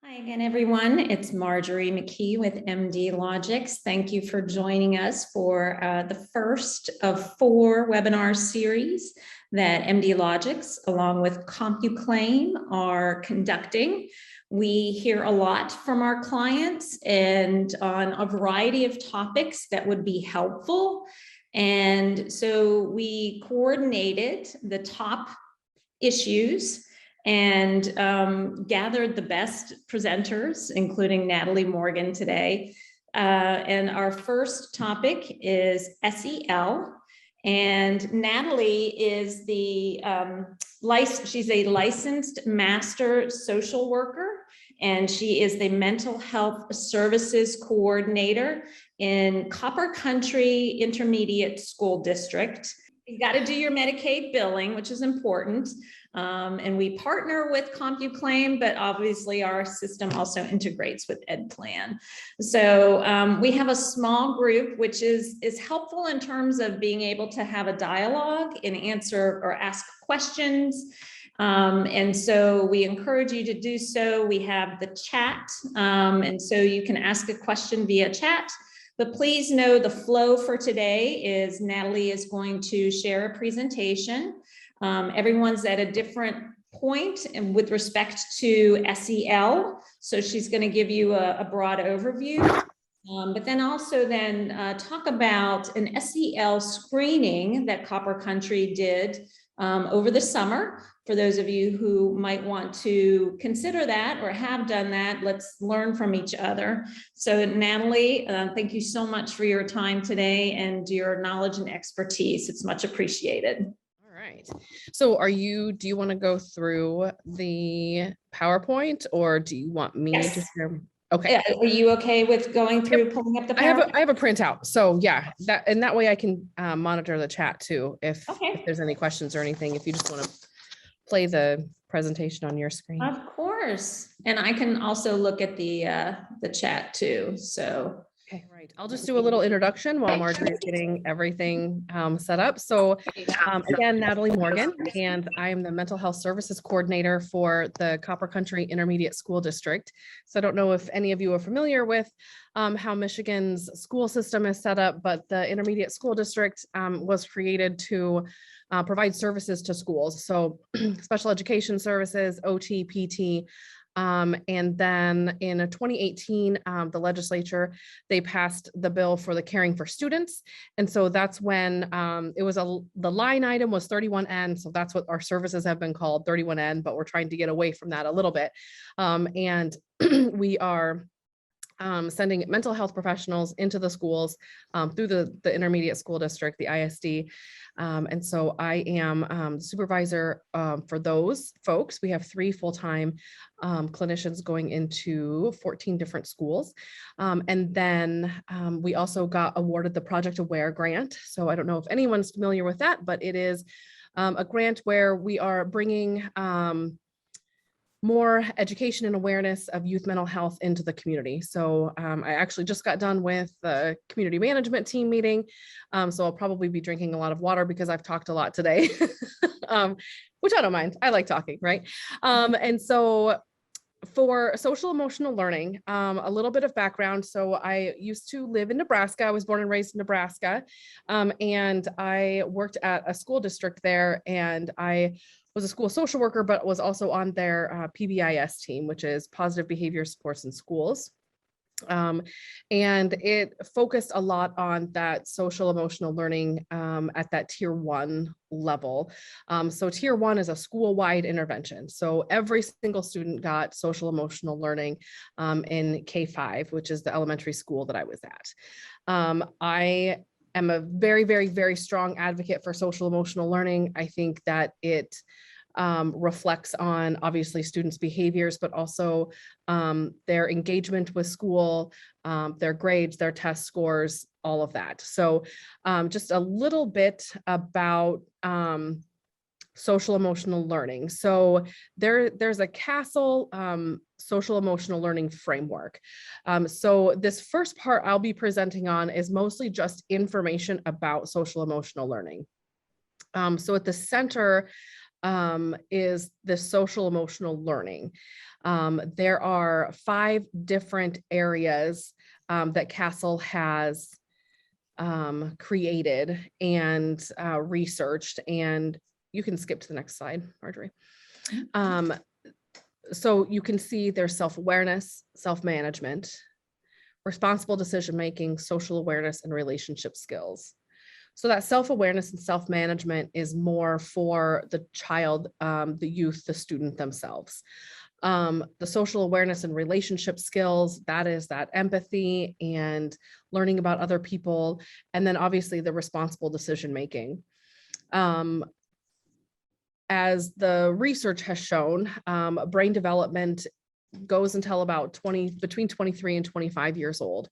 Hi again, everyone. It's Marjorie McKee with mdlogix. Thank you for joining us for the first of 4 webinar series that mdlogix, along with CompuClaim, are conducting. We hear a lot from our clients and on a variety of topics that would be helpful. And so we coordinated the top issues and gathered the best presenters, including Natalie Morgan today. And our first topic is SEL. And Natalie is the she's a licensed master social worker, and she is the mental health services coordinator in Copper Country Intermediate School District. You got to do your Medicaid billing, which is important. And we partner with CompuClaim, but obviously our system also integrates with EdPlan. So we have a small group, which is helpful in terms of being able to have a dialogue and answer or ask questions. And so we encourage you to do so. We have the chat, and so you can ask a question via chat. But please know the flow for today is Natalie is going to share a presentation. Everyone's at a different point and with respect to SEL. So she's going to give you a broad overview, but then also talk about an SEL screening that Copper Country did over the summer. For those of you who might want to consider that or have done that, let's learn from each other. So Natalie, thank you so much for your time today and your knowledge and expertise. It's much appreciated. All right. So do you want to go through the PowerPoint, or do you want me to share? Okay. Are you okay with going through pulling up the PowerPoint? I have a printout. So yeah, that way I can monitor the chat too if there's any questions or anything, if you just want to play the presentation on your screen. Of course. And I can also look at the chat too. So okay, right. I'll just do a little introduction while Marjorie's getting everything set up. So again, Natalie Morgan, and I am the mental health services coordinator for the Copper Country Intermediate School District. So I don't know if any of you are familiar with how Michigan's school system is set up, but the Intermediate School District was created to provide services to schools. So special education services, OT, PT, and then in 2018, the legislature, they passed the bill for the Caring for Students. And so that's when it was the line item was 31N. So that's what our services have been called, 31N, but we're trying to get away from that a little bit. And we are sending mental health professionals into the schools through the intermediate school district, the ISD. And so I am supervisor for those folks. We have 3 full-time clinicians going into 14 different schools. And then we also got awarded the Project Aware grant. So I don't know if anyone's familiar with that, but it is a grant where we are bringing more education and awareness of youth mental health into the community. So I actually just got done with the community management team meeting. So I'll probably be drinking a lot of water because I've talked a lot today, which I don't mind. I like talking, right? And so for social emotional learning, a little bit of background. So I used to live in Nebraska. I was born and raised in Nebraska. And I worked at a school district there, and I was a school social worker, but was also on their PBIS team, which is Positive Behavior Supports in Schools. And it focused a lot on that social emotional learning at that tier 1 level. So tier 1 is a school-wide intervention. So every single student got social emotional learning in K-5, which is the elementary school that I was at. I am a very, very, very strong advocate for social emotional learning. I think that it reflects on obviously students' behaviors, but also their engagement with school, their grades, their test scores, all of that. So just a little bit about social emotional learning. So there's a CASEL social emotional learning framework. So this first part I'll be presenting on is mostly just information about social emotional learning. So at the center is the social emotional learning. There are 5 different areas that CASEL has created and researched, and you can skip to the next slide, Marjorie. So you can see there's self-awareness, self-management, responsible decision-making, social awareness, and relationship skills. So that self-awareness and self-management is more for the child, the youth, the student themselves. The social awareness and relationship skills, that is that empathy and learning about other people. And then obviously the responsible decision-making. As the research has shown, brain development goes until about between 23 and 25 years old.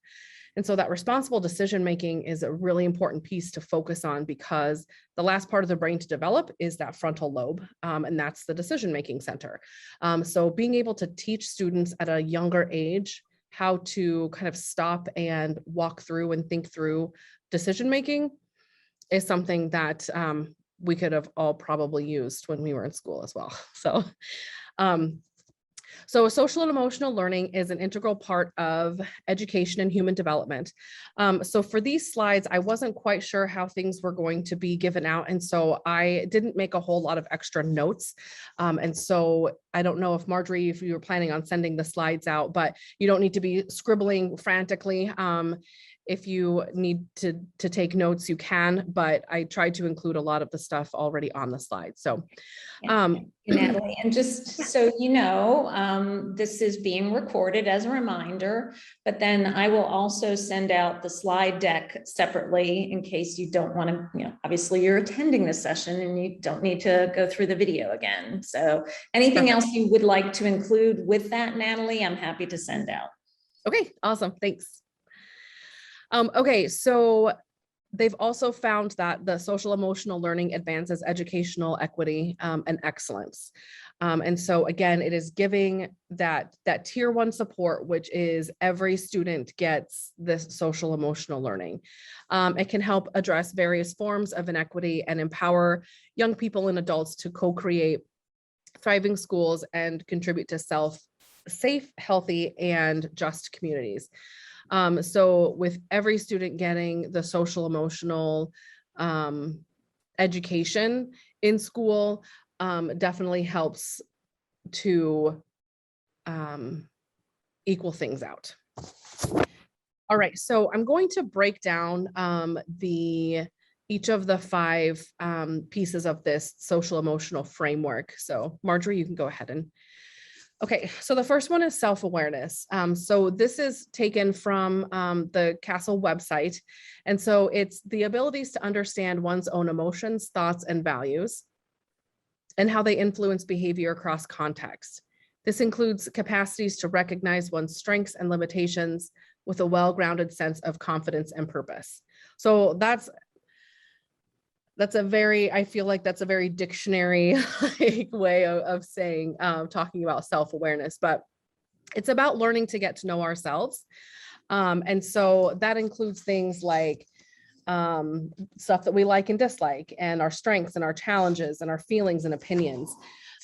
And so that responsible decision-making is a really important piece to focus on, because the last part of the brain to develop is that frontal lobe, and that's the decision-making center. So being able to teach students at a younger age how to kind of stop and walk through and think through decision-making is something that we could have all probably used when we were in school as well. So social and emotional learning is an integral part of education and human development. So for these slides, I wasn't quite sure how things were going to be given out. And so I didn't make a whole lot of extra notes. And so I don't know if Marjorie, if you were planning on sending the slides out, but you don't need to be scribbling frantically. If you need to take notes, you can, but I tried to include a lot of the stuff already on the slide. So, Natalie, and just so you know, this is being recorded as a reminder, but then I will also send out the slide deck separately in case you don't want to, obviously you're attending this session and you don't need to go through the video again. So anything else you would like to include with that, Natalie, I'm happy to send out. Okay, awesome. Thanks. Okay, so they've also found that the social emotional learning advances educational equity and excellence. And so again, it is giving that tier 1 support, which is every student gets this social emotional learning. It can help address various forms of inequity and empower young people and adults to co-create thriving schools and contribute to safe, healthy, and just communities. So with every student getting the social emotional education in school, definitely helps to equal things out. All right, so I'm going to break down each of the 5 pieces of this social emotional framework. So Marjorie, you can go ahead and okay, so the first one is self-awareness. So this is taken from the CASEL website. And so it's the abilities to understand one's own emotions, thoughts, and values, and how they influence behavior across context. This includes capacities to recognize one's strengths and limitations with a well-grounded sense of confidence and purpose. So that's I feel like that's a very dictionary way of saying, talking about self-awareness, but it's about learning to get to know ourselves. And so that includes things like stuff that we like and dislike, and our strengths and our challenges and our feelings and opinions,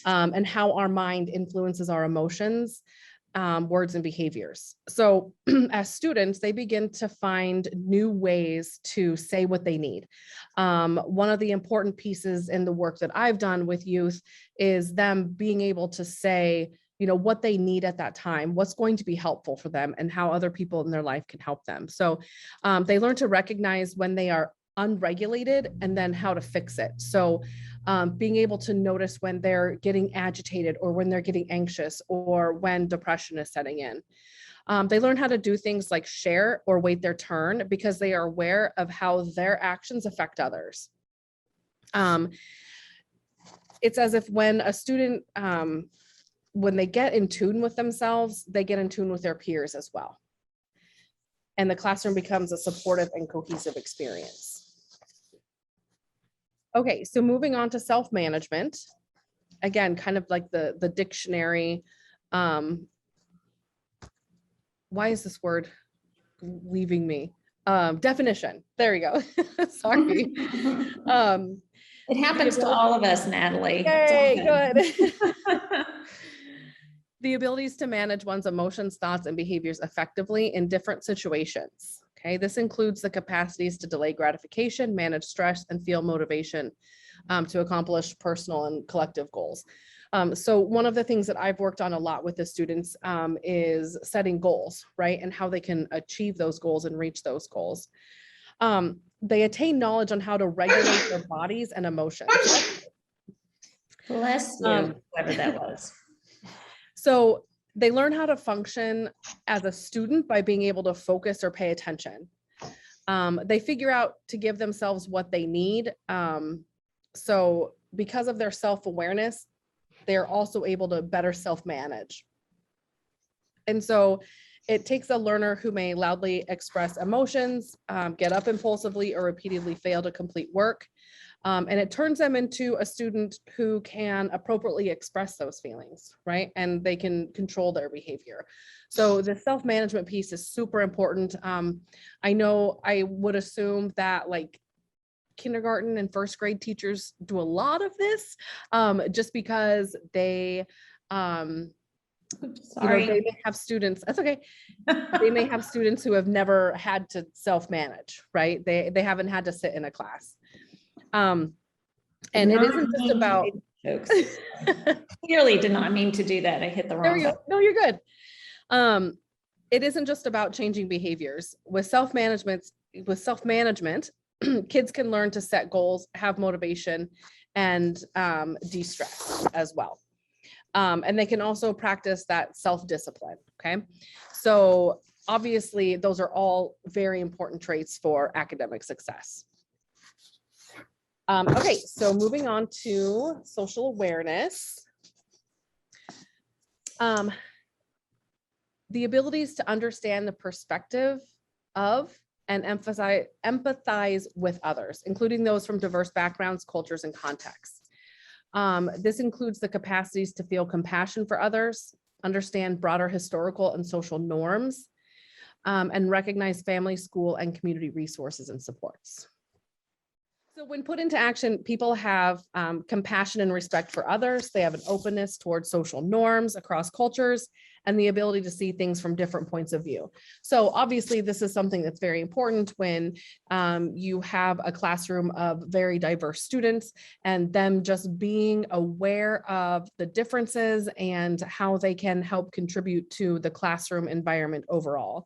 and how our mind influences our emotions, words, and behaviors. So as students, they begin to find new ways to say what they need. One of the important pieces in the work that I've done with youth is them being able to say, what they need at that time, what's going to be helpful for them, and how other people in their life can help them. So they learn to recognize when they are unregulated and then how to fix it. So being able to notice when they're getting agitated or when they're getting anxious or when depression is setting in. They learn how to do things like share or wait their turn because they are aware of how their actions affect others. It's as if when a student, when they get in tune with themselves, they get in tune with their peers as well. And the classroom becomes a supportive and cohesive experience. Okay, so moving on to self-management, again, kind of like the dictionary. Why is this word leaving me? Definition. There we go. Sorry. It happens to all of us, Natalie. It's all Yay, good. The abilities to manage one's emotions, thoughts, and behaviors effectively in different situations. Okay, this includes the capacities to delay gratification, manage stress, and feel motivation to accomplish personal and collective goals. So one of the things that I've worked on a lot with the students is setting goals, right? And how they can achieve those goals and reach those goals. They attain knowledge on how to regulate their bodies and emotions. Bless you, whoever that was. So they learn how to function as a student by being able to focus or pay attention. They figure out to give themselves what they need. So because of their self-awareness, they're also able to better self-manage. And so it takes a learner who may loudly express emotions, get up impulsively, or repeatedly fail to complete work. And it turns them into a student who can appropriately express those feelings, right? And they can control their behavior. So the self-management piece is super important. I know I would assume that like kindergarten and first grade teachers do a lot of this just because they, Sorry. they may have students, that's okay. They may have students who have never had to self-manage, right? They haven't had to sit in a class. And it isn't just about folks. Clearly did not mean to do that. I hit the wrong button. No, you're good. It isn't just about changing behaviors. With self-management, kids can learn to set goals, have motivation, and de-stress as well. And they can also practice that self-discipline, okay? So obviously, those are all very important traits for academic success. Okay, so moving on to social awareness. The abilities to understand the perspective of and empathize with others, including those from diverse backgrounds, cultures, and contexts. This includes the capacities to feel compassion for others, understand broader historical and social norms, and recognize family, school, and community resources and supports. So when put into action, people have compassion and respect for others. They have an openness towards social norms across cultures and the ability to see things from different points of view. So obviously, this is something that's very important when you have a classroom of very diverse students and them just being aware of the differences and how they can help contribute to the classroom environment overall.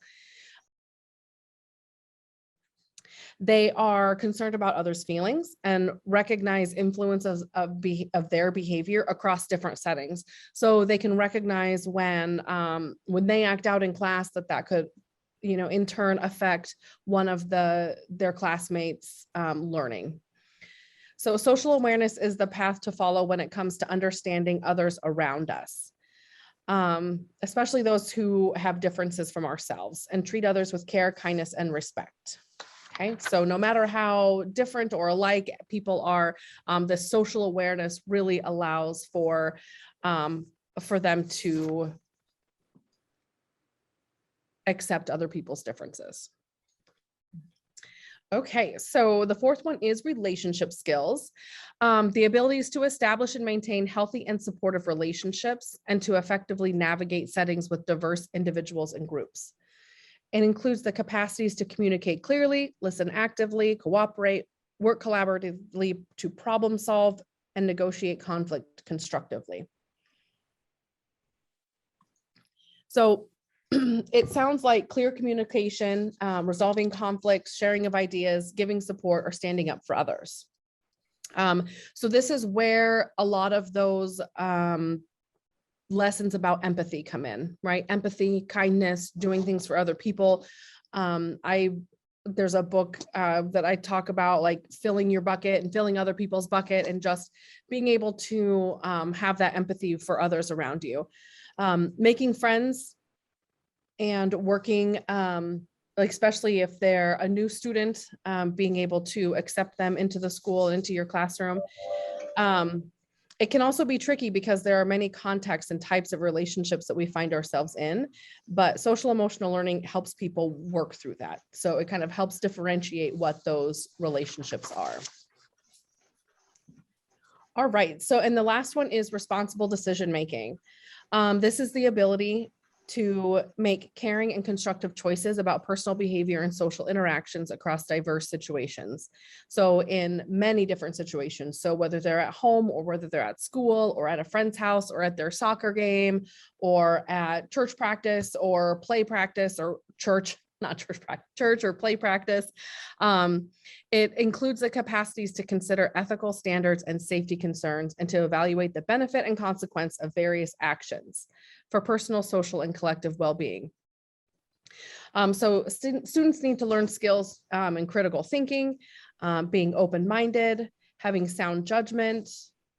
They are concerned about others' feelings and recognize influences of their behavior across different settings. So they can recognize when they act out in class that could, in turn affect one of their classmates' learning. So social awareness is the path to follow when it comes to understanding others around us, especially those who have differences from ourselves, and treat others with care, kindness, and respect. Okay, so no matter how different or alike people are, the social awareness really allows for them to accept other people's differences. Okay, so the fourth one is relationship skills. The abilities to establish and maintain healthy and supportive relationships and to effectively navigate settings with diverse individuals and groups. It includes the capacities to communicate clearly, listen actively, cooperate, work collaboratively to problem solve, and negotiate conflict constructively. So it sounds like clear communication, resolving conflicts, sharing of ideas, giving support, or standing up for others. So this is where a lot of those lessons about empathy come in, right? Empathy, kindness, doing things for other people. There's a book that I talk about, like filling your bucket and filling other people's bucket and just being able to have that empathy for others around you. Making friends and working, especially if they're a new student, being able to accept them into the school, into your classroom. It can also be tricky because there are many contexts and types of relationships that we find ourselves in, but social emotional learning helps people work through that. So it kind of helps differentiate what those relationships are. All right. So, and the last one is responsible decision-making. This is the ability to make caring and constructive choices about personal behavior and social interactions across diverse situations. So in many different situations. So whether they're at home or whether they're at school or at a friend's house or at their soccer game or at church practice or play practice or church, not church practice, church or play practice. It includes the capacities to consider ethical standards and safety concerns and to evaluate the benefit and consequence of various actions for personal, social, and collective well-being. So students need to learn skills in critical thinking, being open-minded, having sound judgment,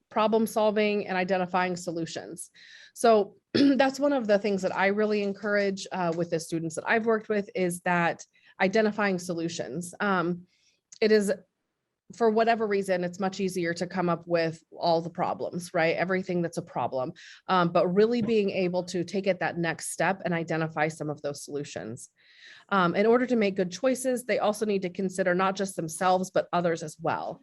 problem solving, and identifying solutions. So that's one of the things that I really encourage with the students that I've worked with is that identifying solutions. It is, for whatever reason, it's much easier to come up with all the problems, right? Everything that's a problem, but really being able to take it that next step and identify some of those solutions. In order to make good choices, they also need to consider not just themselves, but others as well.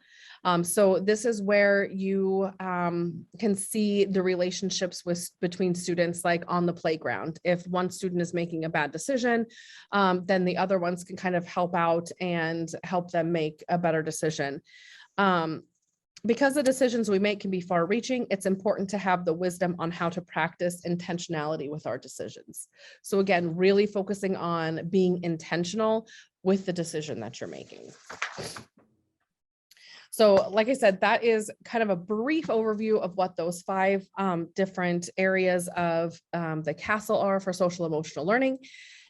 So this is where you can see the relationships between students, like on the playground. If one student is making a bad decision, then the other ones can kind of help out and help them make a better decision. Because the decisions we make can be far-reaching, it's important to have the wisdom on how to practice intentionality with our decisions. So again, really focusing on being intentional with the decision that you're making. So like I said, that is kind of a brief overview of what those 5 different areas of the CASEL are for social emotional learning.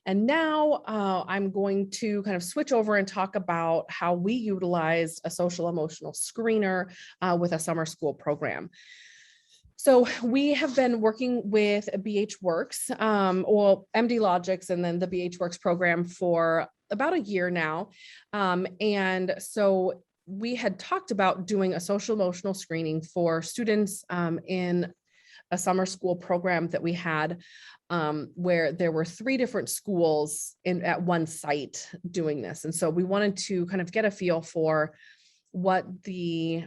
And now I'm going to kind of switch over and talk about how we utilized a social emotional screener with a summer school program. So we have been working with BH Works, or mdlogix, and then the BH Works program for about a year now. And so we had talked about doing a social emotional screening for students in a summer school program that we had, where there were 3 different schools at one site doing this. And so we wanted to kind of get a feel for what the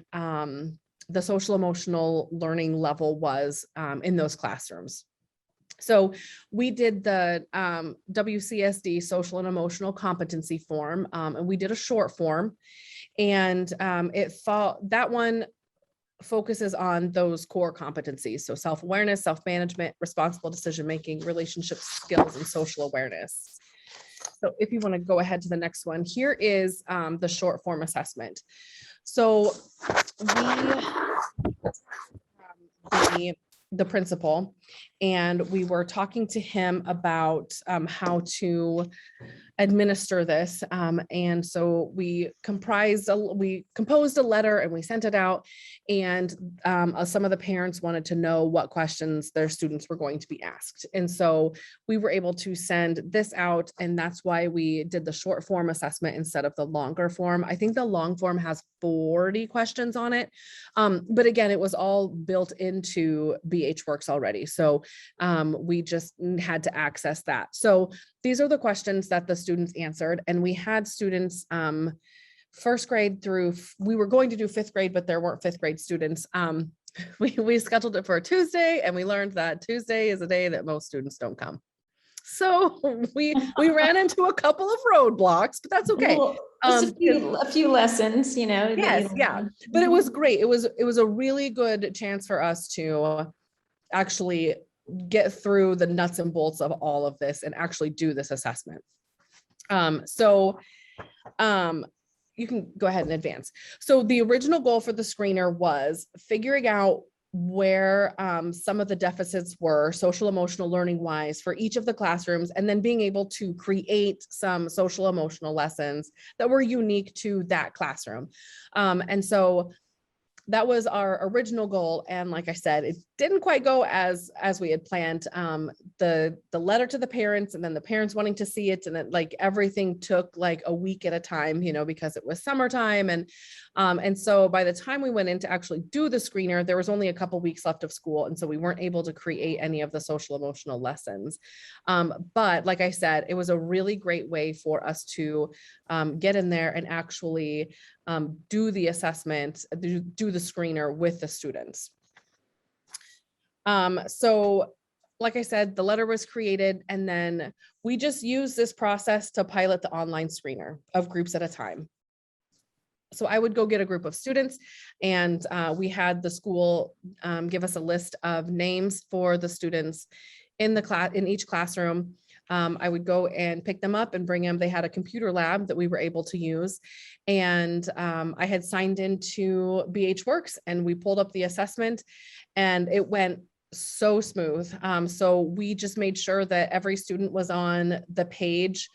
social emotional learning level was in those classrooms. So we did the WCSD social and emotional competency form, and we did a short form, and that one focuses on those core competencies. So self-awareness, self-management, responsible decision-making, relationship skills, and social awareness. So if you want to go ahead to the next one, here is the short form assessment. So the principal, and we were talking to him about how to administer this. And so we composed a letter and we sent it out, and some of the parents wanted to know what questions their students were going to be asked. And so we were able to send this out, and that's why we did the short form assessment instead of the longer form. I think the long form has 40 questions on it. But again, it was all built into BH Works already. So we just had to access that. So these are the questions that the students answered, and we had students first grade through, we were going to do 5th grade, but there weren't 5th grade students. We scheduled it for a Tuesday, and we learned that Tuesday is a day that most students don't come. So we ran into a couple of roadblocks, but that's okay. Well, just a few lessons, you know. Yes, yeah, but it was great. It was a really good chance for us to actually get through the nuts and bolts of all of this and actually do this assessment. You can go ahead and advance. So the original goal for the screener was figuring out where some of the deficits were social emotional learning wise for each of the classrooms, and then being able to create some social emotional lessons that were unique to that classroom. And so that was our original goal. And like I said, it didn't quite go as we had planned. The letter to the parents, and then the parents wanting to see it, and then like everything took like a week at a time, you know, because it was summertime. And so by the time we went in to actually do the screener, there was only a couple weeks left of school. And so we weren't able to create any of the social emotional lessons. But like I said, it was a really great way for us to get in there and actually do the assessment, do the screener with the students. So like I said, the letter was created, and then we just use this process to pilot the online screener of groups at a time. So I would go get a group of students, and we had the school give us a list of names for the students in the class, in each classroom. I would go and pick them up and bring them. They had a computer lab that we were able to use. And I had signed into BH Works, and we pulled up the assessment, and it went so smooth. So we just made sure that every student was on the page,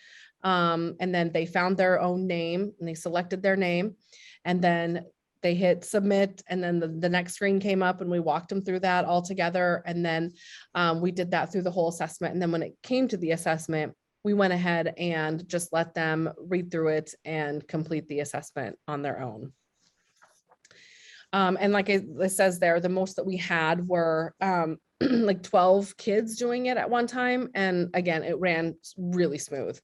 and then they found their own name and they selected their name, and then they hit submit, and then the next screen came up and we walked them through that all together. And then we did that through the whole assessment. And then when it came to the assessment, we went ahead and just let them read through it and complete the assessment on their own. And like it says there, the most that we had were like 12 kids doing it at one time. And again, it ran really smooth.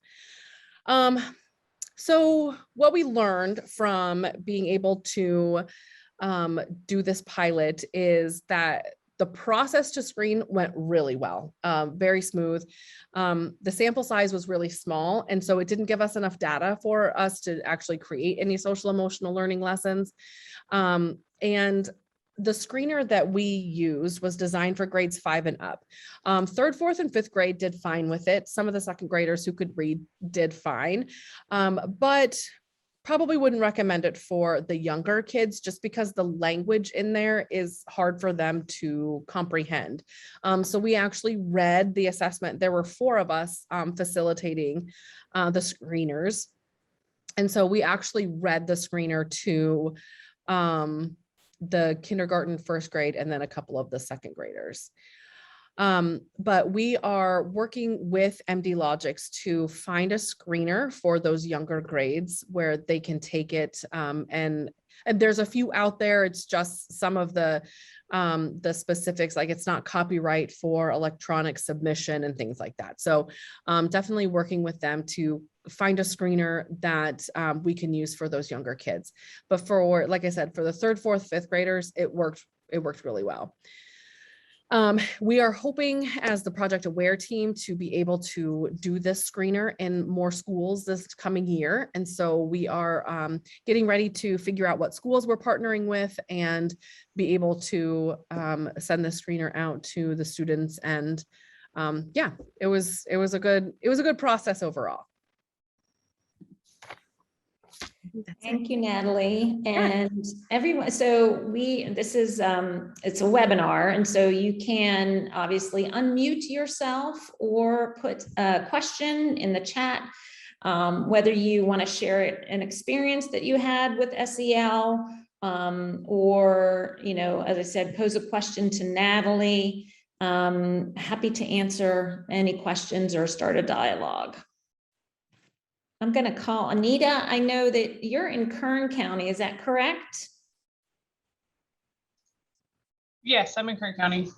So what we learned from being able to do this pilot is that the process to screen went really well, very smooth. The sample size was really small, and so it didn't give us enough data for us to actually create any social emotional learning lessons. And the screener that we used was designed for grades 5 and up. 3rd, 4th, and 5th grade did fine with it. Some of the 2nd graders who could read did fine, but probably wouldn't recommend it for the younger kids, just because the language in there is hard for them to comprehend. So we actually read the assessment. There were 4 of us facilitating the screeners. And so we actually read the screener to the kindergarten, 1st grade, and then a couple of the 2nd graders. But we are working with mdlogix to find a screener for those younger grades where they can take it. And there's a few out there. It's just some of the specifics, like it's not copyright for electronic submission and things like that. So definitely working with them to find a screener that we can use for those younger kids. But for, like I said, for the 3rd, 4th, 5th graders, it worked really well. We are hoping as the Project Aware team to be able to do this screener in more schools this coming year. And so we are getting ready to figure out what schools we're partnering with and be able to send the screener out to the students. And yeah, it was a good process overall. Thank you, Natalie. And everyone, so this is, it's a webinar, and so you can obviously unmute yourself or put a question in the chat, whether you want to share an experience that you had with SEL, or, you know, as I said, pose a question to Natalie. Happy to answer any questions or start a dialogue. I'm going to call Anita. I know that you're in Kern County. Is that correct? Yes, I'm in Kern County.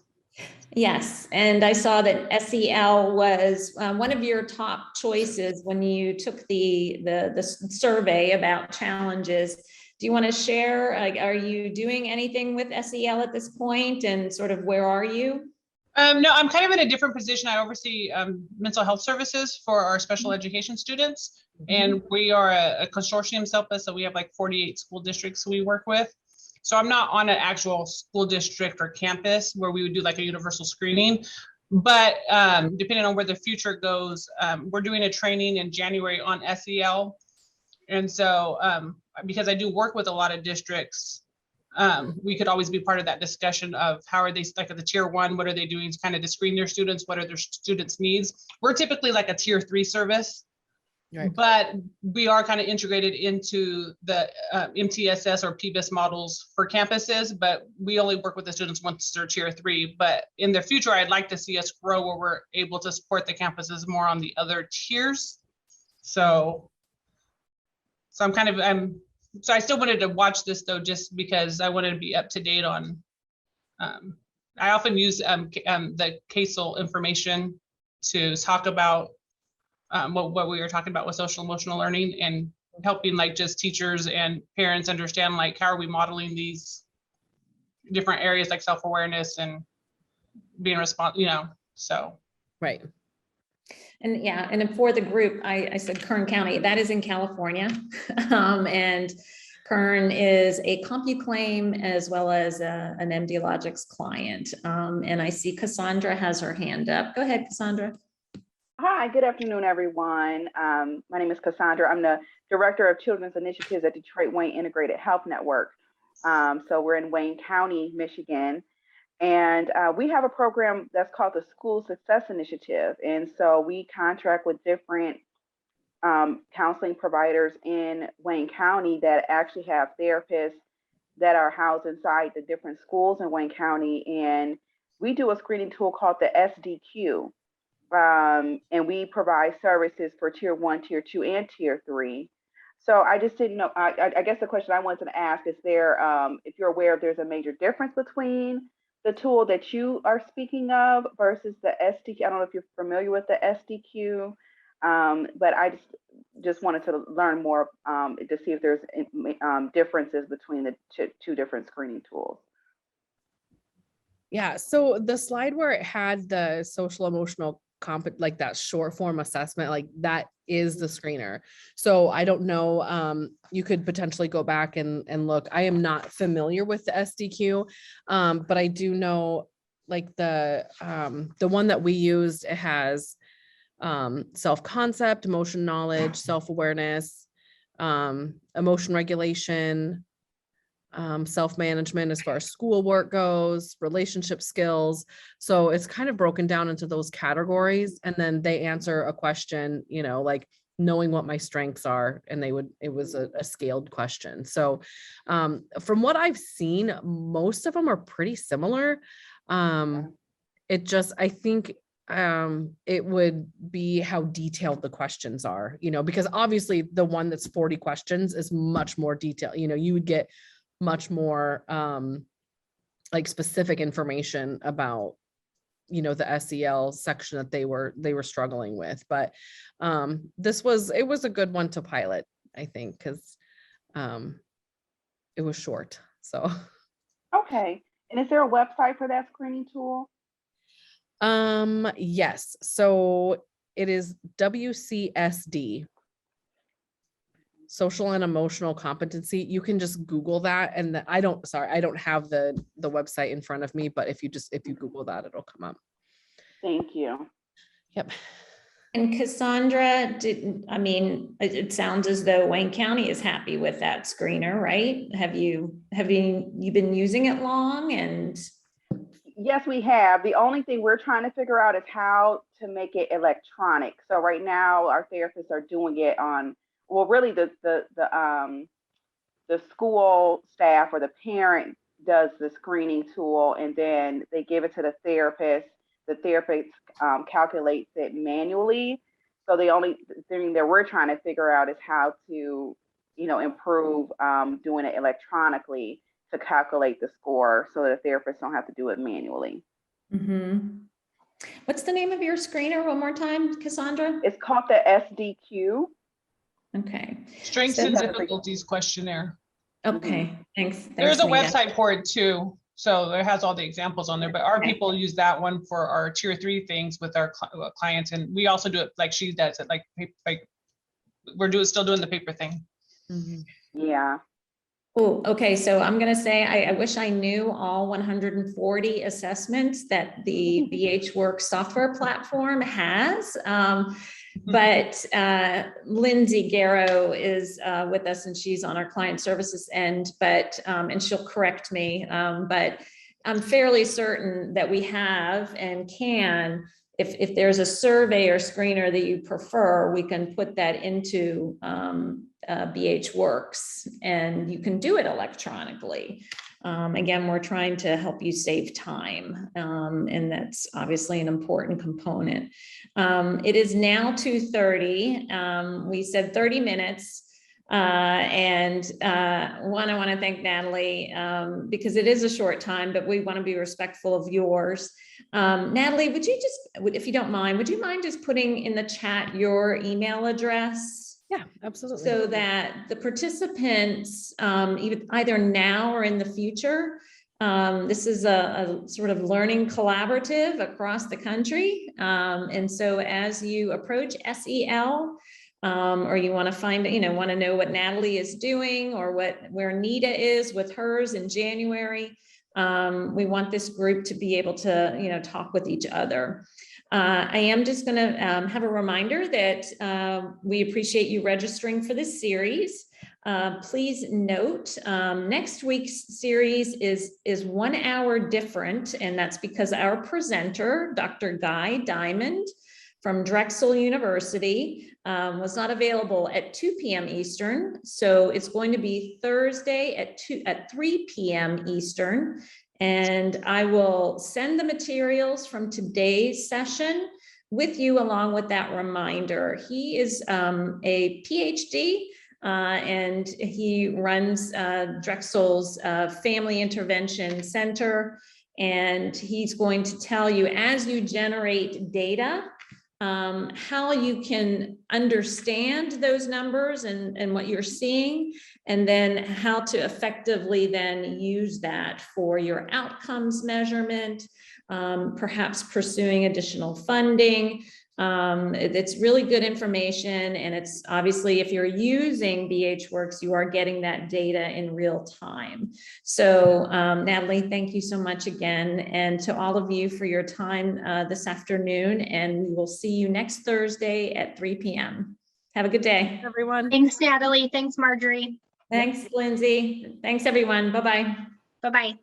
Yes. And I saw that SEL was one of your top choices when you took the survey about challenges. Do you want to share, like, are you doing anything with SEL at this point, and sort of where are you? No, I'm kind of in a different position. I oversee mental health services for our special education students. And we are a consortium SELPA, so we have like 48 school districts we work with. So I'm not on an actual school district or campus where we would do like a universal screening. But depending on where the future goes, we're doing a training in January on SEL. And so because I do work with a lot of districts, we could always be part of that discussion of how are they stuck at the tier 1, what are they doing to kind of to screen their students, what are their students' needs. We're typically like a tier 3 service, right, but we are kind of integrated into the MTSS or PBIS models for campuses, but we only work with the students once they're tier 3. But in the future, I'd like to see us grow where we're able to support the campuses more on the other tiers. So So I still wanted to watch this though, just because I wanted to be up to date on, I often use the CASEL information to talk about what we were talking about with social emotional learning. And helping like just teachers and parents understand like how are we modeling these different areas like self-awareness and being responsible, so. Right. And yeah, and then for the group, I said Kern County, that is in California. And Kern is a CompuClaim as well as an mdlogix client. And I see Cassandra has her hand up. Go ahead, Cassandra. Hi, good afternoon, everyone. My name is Cassandra. I'm the Director of Children's Initiatives at Detroit Wayne Integrated Health Network. So we're in Wayne County, Michigan. And we have a program that's called the School Success Initiative. And so we contract with different counseling providers in Wayne County that actually have therapists that are housed inside the different schools in Wayne County. And we do a screening tool called the SDQ. And we provide services for tier 1, tier 2, and tier 3. So I just didn't know, I guess the question I wanted to ask is there, if you're aware if there's a major difference between the tool that you are speaking of versus the SDQ. I don't know if you're familiar with the SDQ, but I just wanted to learn more to see if there's differences between the two different screening tools. Yeah, so the slide where it had the social emotional like that short form assessment, like that is the screener. So I don't know, you could potentially go back and look. I am not familiar with the SDQ, but I do know like the one that we used, it has self-concept, emotion knowledge, self-awareness, emotion regulation, self-management as far as schoolwork goes, relationship skills. So it's kind of broken down into those categories. And then they answer a question, like knowing what my strengths are. And it was a scaled question. So from what I've seen, most of them are pretty similar. I think it would be how detailed the questions are, because obviously the one that's 40 questions is much more detailed. You would get much more like specific information about the SEL section that they were struggling with. But it was a good one to pilot, I think, because it was short. So Okay. And is there a website for that screening tool? Yes. So it is WCSD. Social and emotional competency. You can just Google that. And I don't have the website in front of me, but if you Google that, it'll come up. Thank you. Yep. And Cassandra, it sounds as though Wayne County is happy with that screener, right? Have you been using it long? And yes, we have. The only thing we're trying to figure out is how to make it electronic. So right now our therapists are doing it on, well, really the school staff or the parent does the screening tool, and then they give it to the therapist. The therapist calculates it manually. So the only thing that we're trying to figure out is how to, improve doing it electronically to calculate the score so that the therapists don't have to do it manually. mm-hmm. What's the name of your screener one more time, Cassandra? It's called the SDQ. Okay. Strengths and difficulties questionnaire. Okay, thanks. There's a Nita. website for it too. So it has all the examples on there, but our people use that one for our tier 3 things with our clients. And we also do it like she does it, like we're still doing the paper thing. Mm-hmm. Yeah. Oh, okay. So I'm going to say, I wish I knew all 140 assessments that the BHWorks software platform has. But Lindsay Garrow is with us, and she's on our client services end, and she'll correct me. But I'm fairly certain that we have and can, if there's a survey or screener that you prefer, we can put that into BHWorks, and you can do it electronically. Again, we're trying to help you save time, and that's obviously an important component. It is now 2:30. We said 30 minutes. I want to thank Natalie because it is a short time, but we want to be respectful of yours. Natalie, would you just, if you don't mind, would you mind just putting in the chat your email address? Yeah, absolutely. so that the participants, either now or in the future, this is a sort of learning collaborative across the country. And so as you approach SEL, or you want to find, want to know what Natalie is doing or where Nita is with hers in January, we want this group to be able to, talk with each other. I am just going to have a reminder that we appreciate you registering for this series. Please note, next week's series is 1 hour different, and that's because our presenter, Dr. Guy Diamond from Drexel University, was not available at 2 p.m. Eastern. So it's going to be Thursday at 3 p.m. Eastern. And I will send the materials from today's session with you along with that reminder. He is a PhD and he runs Drexel's Family Intervention Center. And he's going to tell you, as you generate data, how you can understand those numbers and what you're seeing, and then how to effectively then use that for your outcomes measurement, perhaps pursuing additional funding. It's really good information, and it's obviously, if you're using BHWorks, you are getting that data in real time. So Natalie, thank you so much again, and to all of you for your time this afternoon, and we will see you next Thursday at 3 p.m. Have a good day. Everyone. Thanks, Natalie. Thanks, Marjorie. Thanks, Lindsay. Thanks, everyone. Bye-bye. Bye-bye.